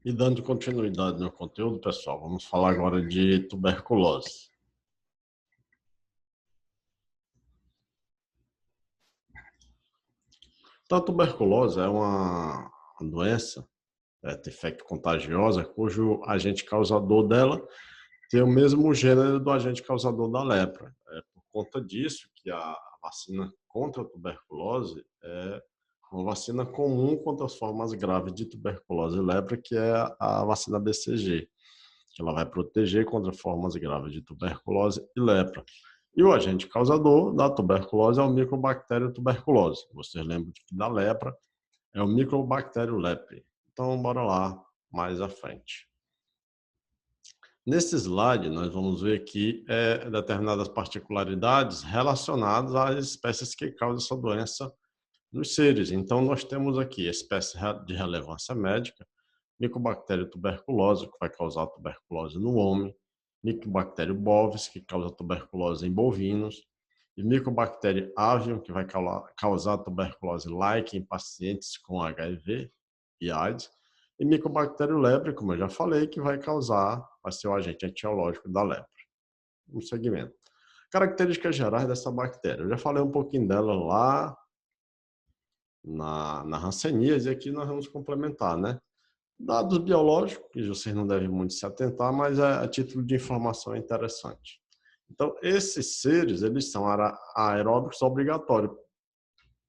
E dando continuidade no conteúdo, pessoal, vamos falar agora de tuberculose. Então, a tuberculose é uma doença infecto contagiosa cujo agente causador dela tem o mesmo gênero do agente causador da lepra. É por conta disso que a vacina contra a tuberculose é uma vacina comum contra as formas graves de tuberculose e lepra, que é a vacina BCG, que ela vai proteger contra formas graves de tuberculose e lepra. E o agente causador da tuberculose é o micobactério tuberculose. Vocês lembram que da lepra é o micobactério lepre. Então, bora lá mais à frente. Nesse slide, nós vamos ver aqui determinadas particularidades relacionadas às espécies que causam essa doença nos seres. Então, nós temos aqui espécies de relevância médica, Mycobacterium tuberculose, que vai causar tuberculose no homem, Mycobacterium bovis, que causa tuberculose em bovinos, e Mycobacterium avium, que vai causar tuberculose-like em pacientes com HIV e AIDS, e Mycobacterium leprae, como eu já falei, que vai ser o agente etiológico da lepra. Um segmento. Características gerais dessa bactéria. Eu já falei um pouquinho dela lá na Hanseníase, e aqui nós vamos complementar, né? Dados biológicos, que vocês não devem muito se atentar, mas a título de informação é interessante. Então, esses seres, eles são aeróbicos obrigatórios.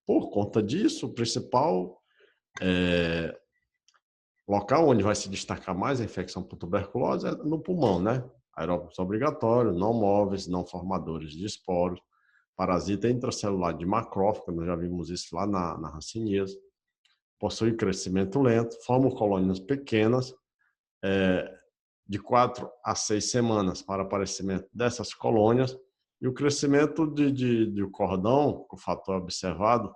Por conta disso, o principal local onde vai se destacar mais a infecção por tuberculose é no pulmão, né? Aeróbicos obrigatórios, não móveis, não formadores de esporos, parasita intracelular de macrófago, nós já vimos isso lá na hanseníase, possui crescimento lento, formam colônias pequenas, de 4 a 6 semanas para aparecimento dessas colônias, e o crescimento de cordão, o fator observado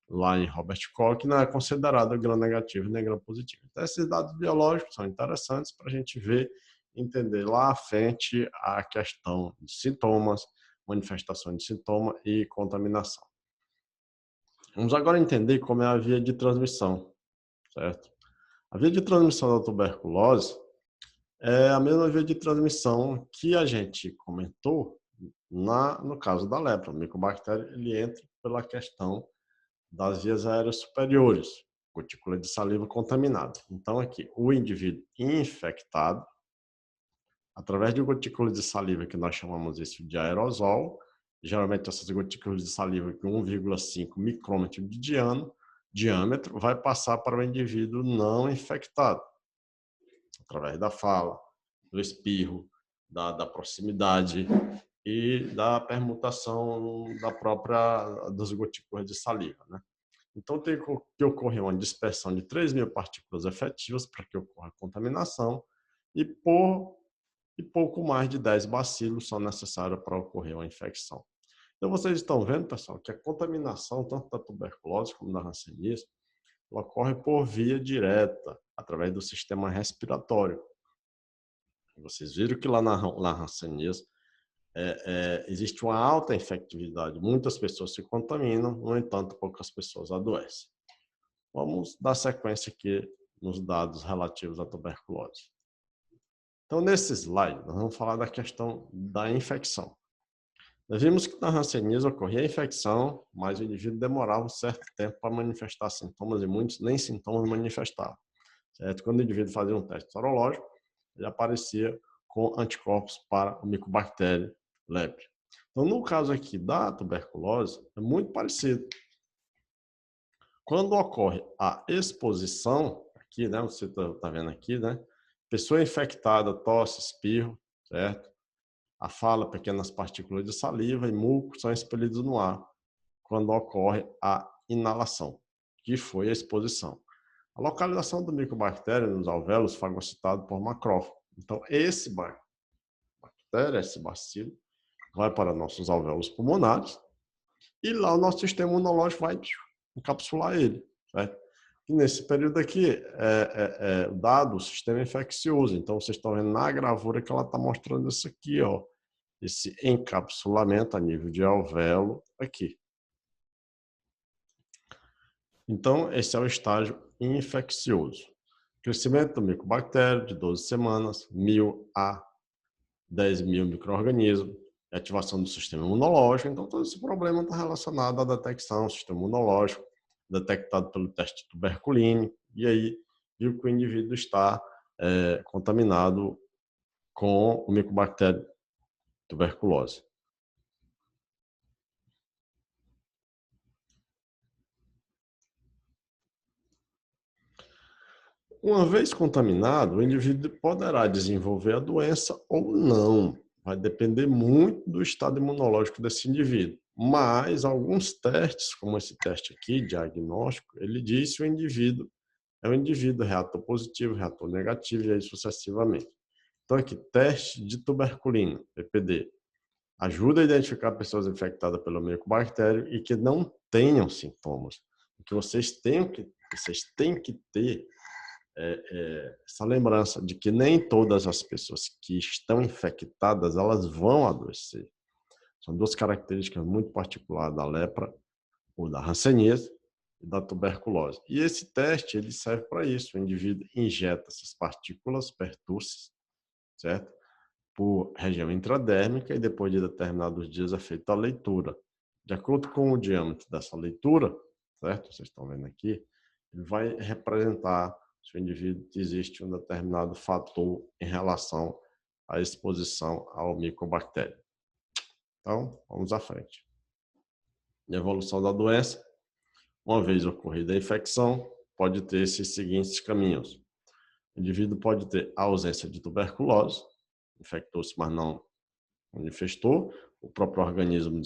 lá em Robert Koch, não é considerado gram-negativo nem gram-positivo. Então, esses dados biológicos são interessantes para a gente ver, entender lá à frente a questão de sintomas, manifestação de sintoma e contaminação. Vamos agora entender como é a via de transmissão, certo? A via de transmissão da tuberculose é a mesma via de transmissão que a gente comentou no caso da lepra. O micobactério ele entra pela questão das vias aéreas superiores, gotícula de saliva contaminada. Então, aqui, o indivíduo infectado, através de gotículas de saliva, que nós chamamos isso de aerosol, geralmente essas gotículas de saliva com 1,5 micrômetro de diâmetro, vai passar para o indivíduo não infectado, através da fala, do espirro, da proximidade e da permutação das gotículas de saliva, né? Então, tem que ocorrer uma dispersão de 3.000 partículas efetivas para que ocorra a contaminação e pouco mais de 10 bacilos são necessários para ocorrer uma infecção. Então, vocês estão vendo, pessoal, que a contaminação, tanto da tuberculose como da hanseníase, ela ocorre por via direta, através do sistema respiratório. Vocês viram que lá na hanseníase existe uma alta infectividade. Muitas pessoas se contaminam, no entanto, poucas pessoas adoecem. Vamos dar sequência aqui nos dados relativos à tuberculose. Então, nesse slide, nós vamos falar da questão da infecção. Nós vimos que na hanseníase ocorria a infecção, mas o indivíduo demorava um certo tempo para manifestar sintomas e muitos nem sintomas manifestavam. Certo? Quando o indivíduo fazia um teste sorológico, ele aparecia com anticorpos para o micobactério lepre. Então, no caso aqui da tuberculose, é muito parecido. Quando ocorre a exposição, aqui, né, você está vendo aqui, né, pessoa infectada, tosse, espirro, certo? A fala, pequenas partículas de saliva e muco são expelidos no ar quando ocorre a inalação, que foi a exposição. A localização do micobactério nos alvéolos fagocitado por macrófago. Então, esse bactéria, esse bacilo, vai para nossos alvéolos pulmonares e lá o nosso sistema imunológico vai encapsular ele, certo? E nesse período aqui, dado o sistema infeccioso. Então, vocês estão vendo na gravura que ela está mostrando isso aqui, ó, esse encapsulamento a nível de alvéolo aqui. Então, esse é o estágio infeccioso. Crescimento do micobactério de 12 semanas, 1.000 a 10.000 micro-organismos, ativação do sistema imunológico. Então, todo esse problema está relacionado à detecção do sistema imunológico, detectado pelo teste tuberculino, e aí viu que o indivíduo está contaminado com o micobactério tuberculose. Uma vez contaminado, o indivíduo poderá desenvolver a doença ou não. Vai depender muito do estado imunológico desse indivíduo. Mas alguns testes, como esse teste aqui, diagnóstico, ele diz se o indivíduo é um indivíduo reator positivo, reator negativo e aí sucessivamente. Então aqui, teste de tuberculina, PPD, ajuda a identificar pessoas infectadas pelo micobactério e que não tenham sintomas. O que vocês têm que ter essa lembrança de que nem todas as pessoas que estão infectadas elas vão adoecer. São duas características muito particulares da lepra, ou da hanseníase e da tuberculose. E esse teste ele serve para isso. O indivíduo injeta essas partículas pertussis, certo? Por região intradérmica e depois de determinados dias é feita a leitura. De acordo com o diâmetro dessa leitura, certo? Vocês estão vendo aqui, ele vai representar se o indivíduo existe um determinado fator em relação à exposição ao micobactério. Então, vamos à frente. A evolução da doença, uma vez ocorrida a infecção, pode ter esses seguintes caminhos. O indivíduo pode ter a ausência de tuberculose, infectou-se, mas não manifestou, o próprio organismo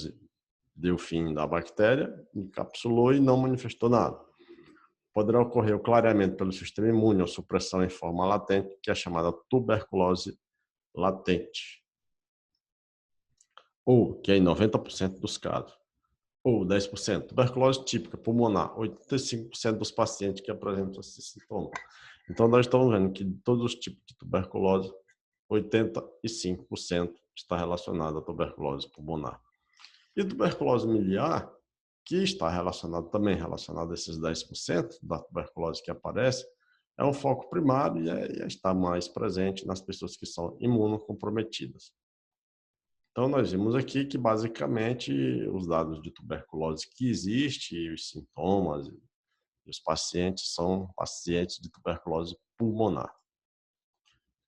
deu fim da bactéria, encapsulou e não manifestou nada. Poderá ocorrer o clareamento pelo sistema imune ou supressão em forma latente, que é chamada tuberculose latente. Ou, que é em 90% dos casos. Ou 10%, tuberculose típica pulmonar, 85% dos pacientes que apresentam esse sintoma. Então, nós estamos vendo que de todos os tipos de tuberculose, 85% está relacionado à tuberculose pulmonar. E tuberculose miliar, que está relacionado a esses 10% da tuberculose que aparece, é um foco primário e está mais presente nas pessoas que são imunocomprometidas. Então, nós vimos aqui que, basicamente, os dados de tuberculose que existem, os sintomas e os pacientes são pacientes de tuberculose pulmonar.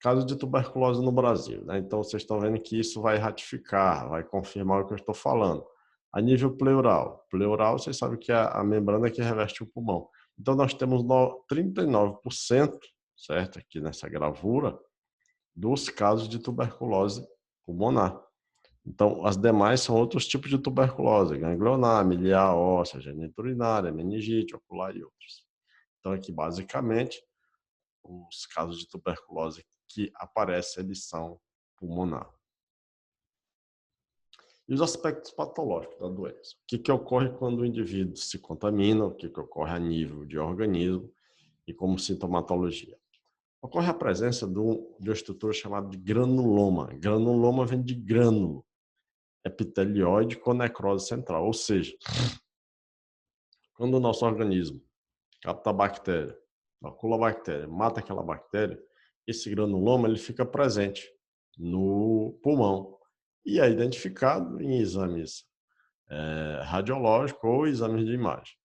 Caso de tuberculose no Brasil, né? Então, vocês estão vendo que isso vai ratificar, vai confirmar o que eu estou falando. A nível pleural. Pleural, vocês sabem que é a membrana que reveste o pulmão. Então, nós temos 39%, certo? Aqui nessa gravura, dos casos de tuberculose pulmonar. Então, as demais são outros tipos de tuberculose, ganglionar, miliar, óssea, geniturinária, meningite, ocular e outros. Então, aqui, basicamente, os casos de tuberculose que aparecem, eles são pulmonar. E os aspectos patológicos da doença. O que ocorre quando o indivíduo se contamina, o que ocorre a nível de organismo e como sintomatologia. Ocorre a presença de uma estrutura chamada de granuloma. Granuloma vem de grânulo epitelióide com necrose central, ou seja, quando o nosso organismo capta a bactéria, inocula a bactéria, mata aquela bactéria, esse granuloma ele fica presente no pulmão e é identificado em exames radiológicos ou exames de imagem.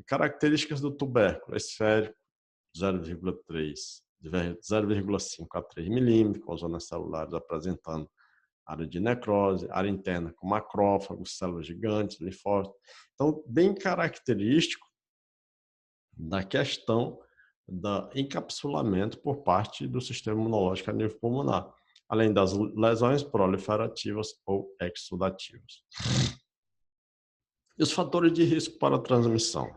Características do tubérculo: esférico, 0,5 a 3 milímetros, com zonas celulares apresentando área de necrose, área interna com macrófagos, células gigantes, linfócitos. Então, bem característico da questão do encapsulamento por parte do sistema imunológico a nível pulmonar, além das lesões proliferativas ou exudativas. E os fatores de risco para a transmissão?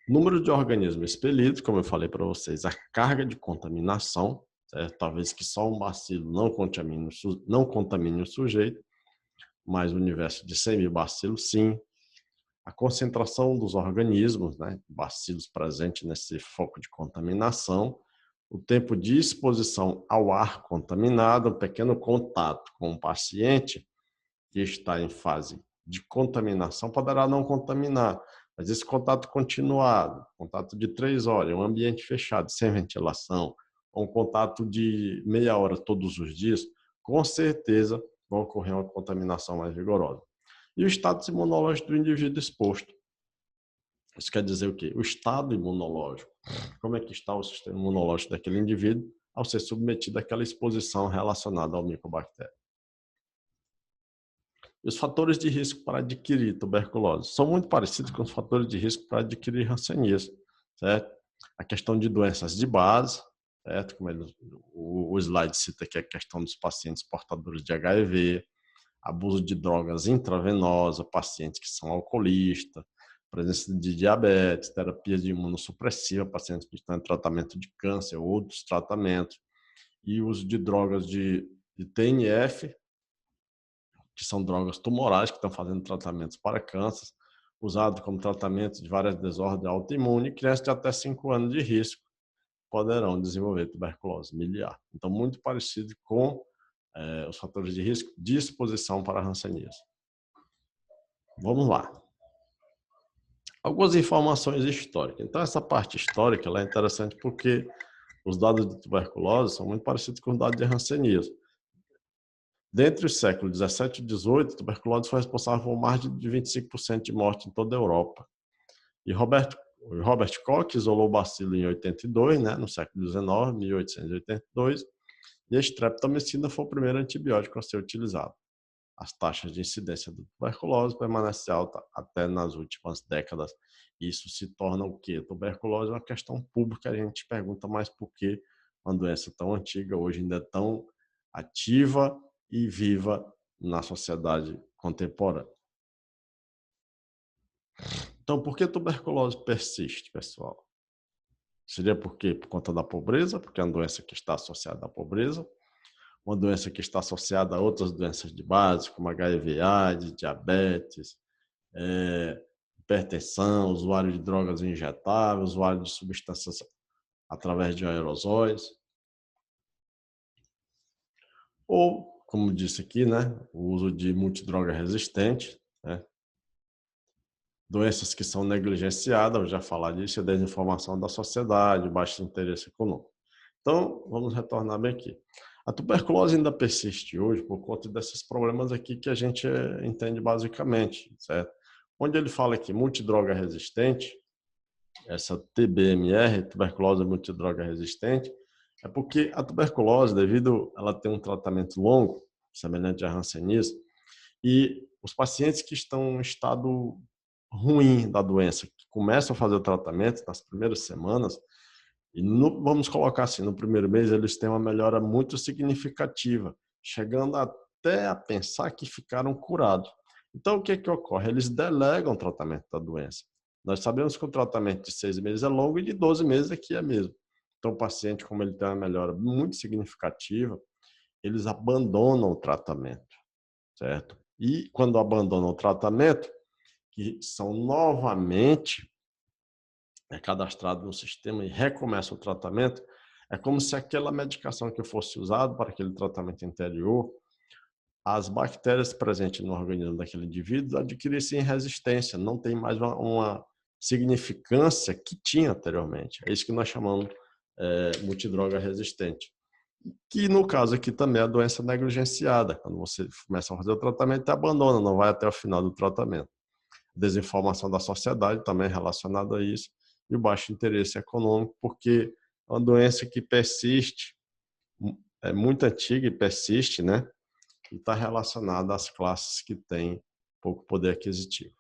Número de organismos expelidos, como eu falei para vocês, a carga de contaminação, certo? Talvez que só um bacilo não contamine o sujeito, mas o universo de 100 mil bacilos, sim. A concentração dos organismos, né? Bacilos presentes nesse foco de contaminação, o tempo de exposição ao ar contaminado, um pequeno contato com o paciente que está em fase de contaminação poderá não contaminar, Mas esse contato continuado, contato de 3 horas, um ambiente fechado, sem ventilação, ou um contato de meia hora todos os dias, com certeza vai ocorrer uma contaminação mais vigorosa. E o status imunológico do indivíduo exposto. Isso quer dizer o quê? O estado imunológico. Como é que está o sistema imunológico daquele indivíduo ao ser submetido àquela exposição relacionada ao micobactéria. E os fatores de risco para adquirir tuberculose são muito parecidos com os fatores de risco para adquirir hanseníase, certo? A questão de doenças de base, certo? Como o slide cita aqui a questão dos pacientes portadores de HIV, abuso de drogas intravenosas, pacientes que são alcoolistas, presença de diabetes, terapia de imunossupressiva, pacientes que estão em tratamento de câncer, outros tratamentos, e uso de drogas de TNF, que são drogas tumorais que estão fazendo tratamentos para câncer, usado como tratamento de várias desordens autoimunes, e crianças de até 5 anos de risco poderão desenvolver tuberculose miliar. Então, muito parecido com os fatores de risco de exposição para a hanseníase. Vamos lá. Algumas informações históricas. Então, essa parte histórica ela é interessante porque os dados de tuberculose são muito parecidos com os dados de hanseníase. Dentre os séculos 17 e 18, a tuberculose foi responsável por mais de 25% de morte em toda a Europa. E Robert Koch isolou o bacilo em 82, né, no século 19, 1882, e a streptomicina foi o primeiro antibiótico a ser utilizado. As taxas de incidência da tuberculose permanecem altas até nas últimas décadas. Isso se torna o quê? Tuberculose é uma questão pública, a gente pergunta mais por que uma doença tão antiga hoje ainda é tão ativa e viva na sociedade contemporânea. Então, por que a tuberculose persiste, pessoal? Seria por quê? Por conta da pobreza, porque é uma doença que está associada à pobreza, uma doença que está associada a outras doenças de base, como HIV, AIDS, diabetes, hipertensão, usuário de drogas injetáveis, usuário de substâncias através de aerosóis. Ou, como disse aqui, né, o uso de multidroga resistente, né? Doenças que são negligenciadas, eu já falar disso, a desinformação da sociedade, baixo interesse econômico. Então, vamos retornar bem aqui. A tuberculose ainda persiste hoje por conta desses problemas aqui que a gente entende basicamente, certo? Onde ele fala que multidroga resistente, essa TBMR, tuberculose multidroga resistente, é porque a tuberculose, devido a ela ter um tratamento longo, semelhante à hanseníase, e os pacientes que estão em estado ruim da doença, que começam a fazer o tratamento nas primeiras semanas, e vamos colocar assim, no primeiro mês eles têm uma melhora muito significativa, chegando até a pensar que ficaram curados. Então, o que que ocorre? Eles delegam o tratamento da doença. Nós sabemos que o tratamento de 6 meses é longo e de 12 meses aqui é mesmo. Então, o paciente, como ele tem uma melhora muito significativa, eles abandonam o tratamento, certo? E quando abandonam o tratamento, que são novamente cadastrado no sistema e recomeça o tratamento, é como se aquela medicação que fosse usada para aquele tratamento anterior, as bactérias presentes no organismo daquele indivíduo adquirissem resistência, não tem mais uma significância que tinha anteriormente. É isso que nós chamamos multidroga resistente. Que no caso aqui também é a doença negligenciada. Quando você começa a fazer o tratamento, abandona, não vai até o final do tratamento. Desinformação da sociedade também relacionada a isso, e o baixo interesse econômico, porque é uma doença que persiste, é muito antiga e persiste, né? E está relacionada às classes que têm pouco poder aquisitivo.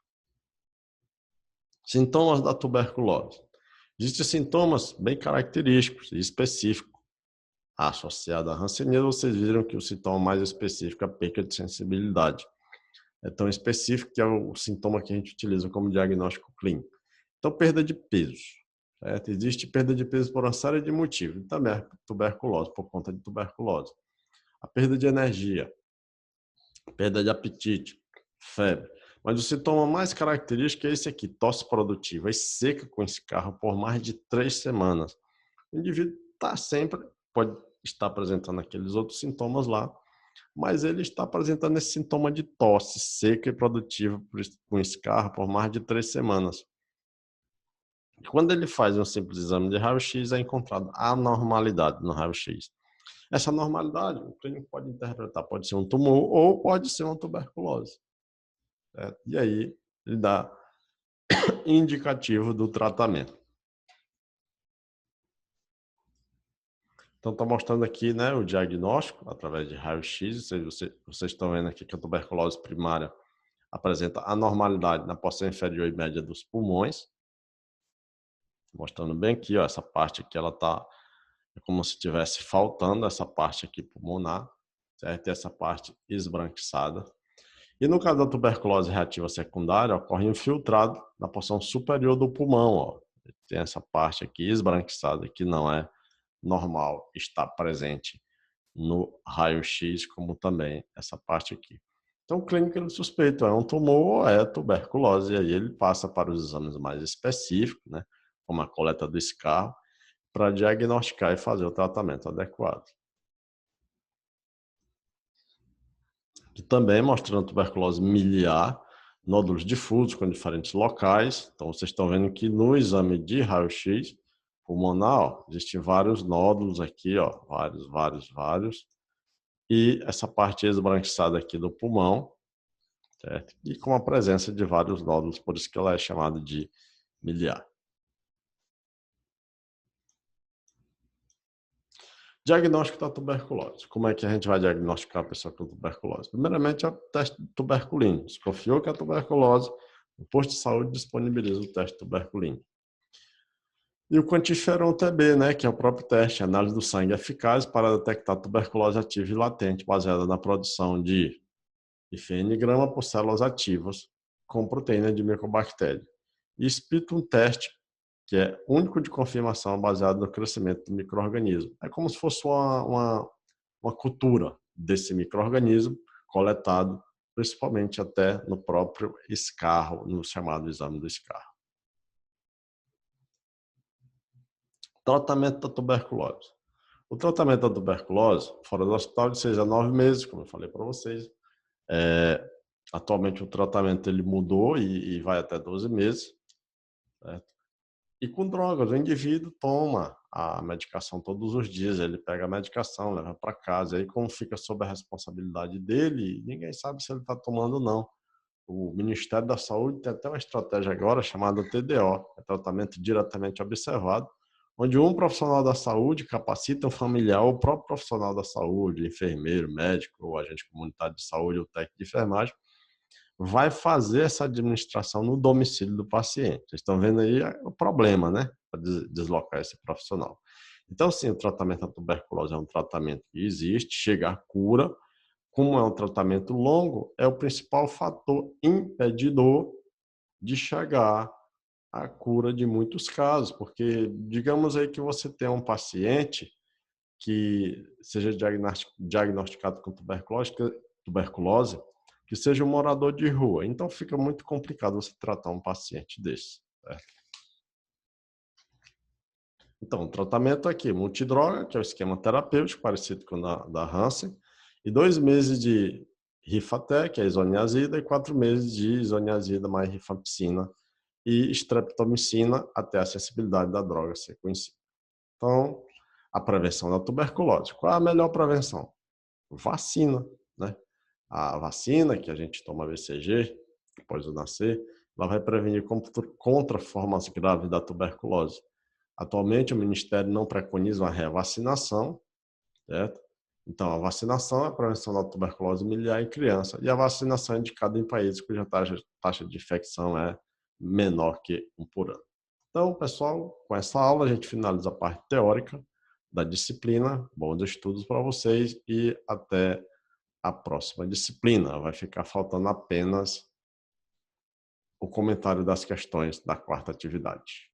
Sintomas da tuberculose. Existem sintomas bem característicos e específicos. Associado à hanseníase, vocês viram que o sintoma mais específico é a perda de sensibilidade. É tão específico que é o sintoma que a gente utiliza como diagnóstico clínico. Então, perda de peso. Certo? Existe perda de peso por uma série de motivos. E também a tuberculose, por conta de tuberculose. A perda de energia, perda de apetite, febre. Mas o sintoma mais característico é esse aqui, tosse produtiva e seca com escarro por mais de 3 semanas. O indivíduo pode estar apresentando aqueles outros sintomas lá, mas ele está apresentando esse sintoma de tosse seca e produtiva com escarro por mais de 3 semanas. E quando ele faz um simples exame de raio-x, é encontrado anormalidade no raio-x. Essa normalidade, o clínico pode interpretar, pode ser um tumor ou pode ser uma tuberculose. Certo? E aí, ele dá indicativo do tratamento. Então, está mostrando aqui, né, o diagnóstico através de raio-x. Vocês estão vendo aqui que a tuberculose primária apresenta anormalidade na porção inferior e média dos pulmões. Mostrando bem aqui, ó, essa parte aqui, ela está como se estivesse faltando essa parte aqui pulmonar, certo? E essa parte esbranquiçada. E no caso da tuberculose reativa secundária, ocorre infiltrado na porção superior do pulmão, ó. Tem essa parte aqui esbranquiçada que não é normal, está presente no raio-x, como também essa parte aqui. Então, o clínico ele suspeita, é um tumor ou é tuberculose, e aí ele passa para os exames mais específicos, né, como a coleta do escarro, para diagnosticar e fazer o tratamento adequado. E também mostrando tuberculose miliar, nódulos difusos com diferentes locais. Então, vocês estão vendo que no exame de raio-x pulmonar, ó, existem vários nódulos aqui, ó, vários. E essa parte esbranquiçada aqui do pulmão, certo? E com a presença de vários nódulos, por isso que ela é chamada de miliar. Diagnóstico da tuberculose. Como é que a gente vai diagnosticar a pessoa com tuberculose? Primeiramente, é o teste tuberculino. Desconfiou que é tuberculose, o posto de saúde disponibiliza o teste tuberculino. E o quantiferon TB, né, que é o próprio teste, análise do sangue eficaz para detectar tuberculose ativa e latente, baseada na produção de IFN-grama por células ativas com proteína de micobactéria. E Sputum teste, que é único de confirmação baseado no crescimento do micro-organismo. É como se fosse uma cultura desse micro-organismo coletado, principalmente até no próprio escarro, no chamado exame do escarro. Tratamento da tuberculose. O tratamento da tuberculose, fora do hospital, de 6 a 9 meses, como eu falei para vocês. Atualmente o tratamento ele mudou e vai até 12 meses. Certo? E com drogas, o indivíduo toma a medicação todos os dias, ele pega a medicação, leva para casa, e aí como fica sob a responsabilidade dele, ninguém sabe se ele está tomando ou não. O Ministério da Saúde tem até uma estratégia agora chamada TDO, é tratamento diretamente observado, onde um profissional da saúde capacita um familiar, ou o próprio profissional da saúde, enfermeiro, médico, ou agente comunitário de saúde, ou técnico de enfermagem, vai fazer essa administração no domicílio do paciente. Vocês estão vendo aí o problema, né? Para deslocar esse profissional. Então, sim, o tratamento da tuberculose é um tratamento que existe, chega à cura. Como é um tratamento longo, é o principal fator impedidor de chegar à cura de muitos casos, porque digamos aí que você tem um paciente que seja diagnosticado com tuberculose, que seja um morador de rua. Então fica muito complicado você tratar um paciente desse. Certo? Então, o tratamento aqui, multidroga, que é o esquema terapêutico, parecido com o da Hansen, e 2 meses de Rifaté, que é isoniazida, e 4 meses de isoniazida mais rifampicina e streptomicina, até a sensibilidade da droga ser conhecida. Então, a prevenção da tuberculose. Qual é a melhor prevenção? Vacina, né? A vacina que a gente toma BCG, após o nascer, ela vai prevenir contra formas graves da tuberculose. Atualmente, o Ministério não preconiza uma revacinação, certo? Então, a vacinação é a prevenção da tuberculose miliar em criança, e a vacinação é indicada em países cuja taxa de infecção é menor que 1 por ano. Então, pessoal, com essa aula a gente finaliza a parte teórica da disciplina. Bons estudos para vocês e até a próxima disciplina. Vai ficar faltando apenas o comentário das questões da 4ª atividade.